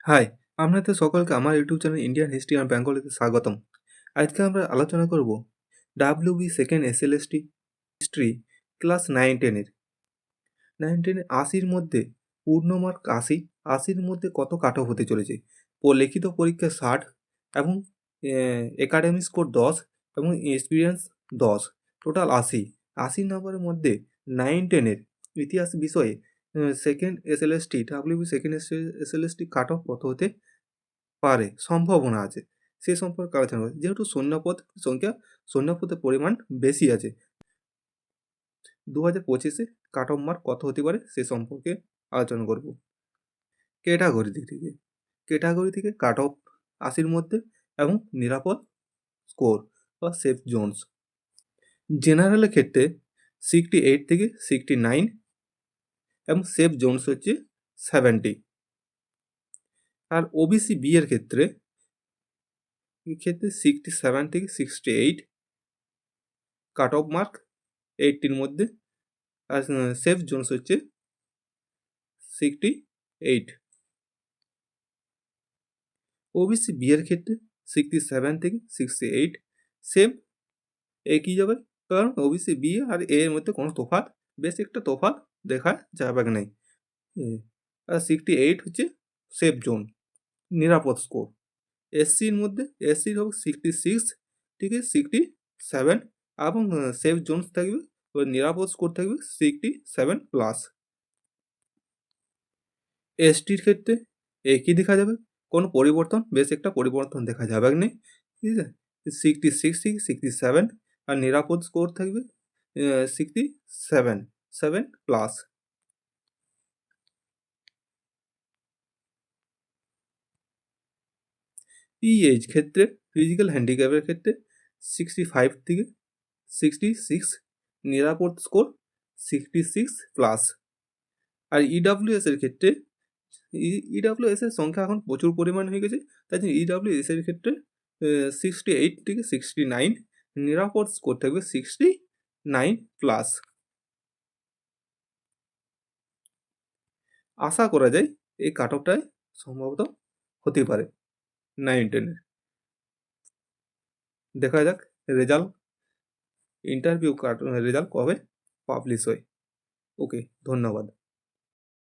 High, আপনাদের সকলকে আমার YouTube channel Indian history and বেঙ্গলিতে স্বাগতম। আজকে আমরা আলোচনা করব WB second SLST history class 9-10-এর 80-র মধ্যে পূর্ণ মার্ক 80, 80-র মধ্যে কত কাট অফ হতে চলেছে। লিখিত পরীক্ষা 60 এবং একাডেমিক স্কোর 10 এবং এক্সপিরিয়েন্স 10, টোটাল 80। 80 নম্বরের মধ্যে 9-10-এর ইতিহাস বিষয়ে second SLST WB second SLST cut off কত হতে পারে, সম্ভাবনা আছে, সে সম্পর্কে আলোচনা করব। যেহেতু শূন্যপদ সংখ্যা, শূন্যপদের পরিমাণ বেশি আছে, 2025-এ কাট অফ মার্ক কত হতে পারে সে সম্পর্কে আলোচনা করব। ক্যাটাগরি থেকে কাট অফ 80-র মধ্যে এবং নিরাপদ স্কোর বা সেফ জোনস। জেনারেলের ক্ষেত্রে 68 থেকে 69 এবং সেফ জোনস হচ্ছে 70। আর ওবিসি বি এর ক্ষেত্রে 67 থেকে 68 কাট অফ মার্ক 80-র মধ্যে, আর সেফ জোনস হচ্ছে 68। ওবিসি বি এর ক্ষেত্রে 67 থেকে 68 সেম, একই যাবে, কারণ ওবিসি বি আর এ এর মধ্যে কোনো তফাৎ, বেশ একটা তফাৎ দেখা যাবে না। আর 68 হচ্ছে সেফ জোন, নিরাপদ স্কোর। এসসির মধ্যে এসসির হবে 66 থেকে 67 এবং সেফ জোন থাকবে, নিরাপদ স্কোর থাকবে 67 প্লাস। এসটির ক্ষেত্রে একই দেখা যাবে, কোনো পরিবর্তন, বেশ একটা পরিবর্তন দেখা যাবে না, ঠিক আছে। 66 থেকে 67 আর নিরাপদ স্কোর থাকবে 67 প্লাস। পিএইচ ক্ষেত্রে, ফিজিক্যাল হ্যান্ডিক্যাপের ক্ষেত্রে 65 থেকে 66, নিরাপদ স্কোর 66 প্লাস। আর ইডাব্লিউএস এর ক্ষেত্রে, ইডাব্লিউএস এর সংখ্যা এখন প্রচুর পরিমাণ হয়ে গেছে, তাই জন্য ইডাব্লিউএস এর ক্ষেত্রে 68 থেকে 69, নিরাপদ স্কোর থাকবে 69 প্লাস। আশা করা যায় এই কাট অফটায় সম্ভবত হতে পারে 9-10-এর। দেখা যাক রেজাল্ট, ইন্টারভিউ রেজাল্ট কবে পাবলিশ হয়। ওকে, ধন্যবাদ।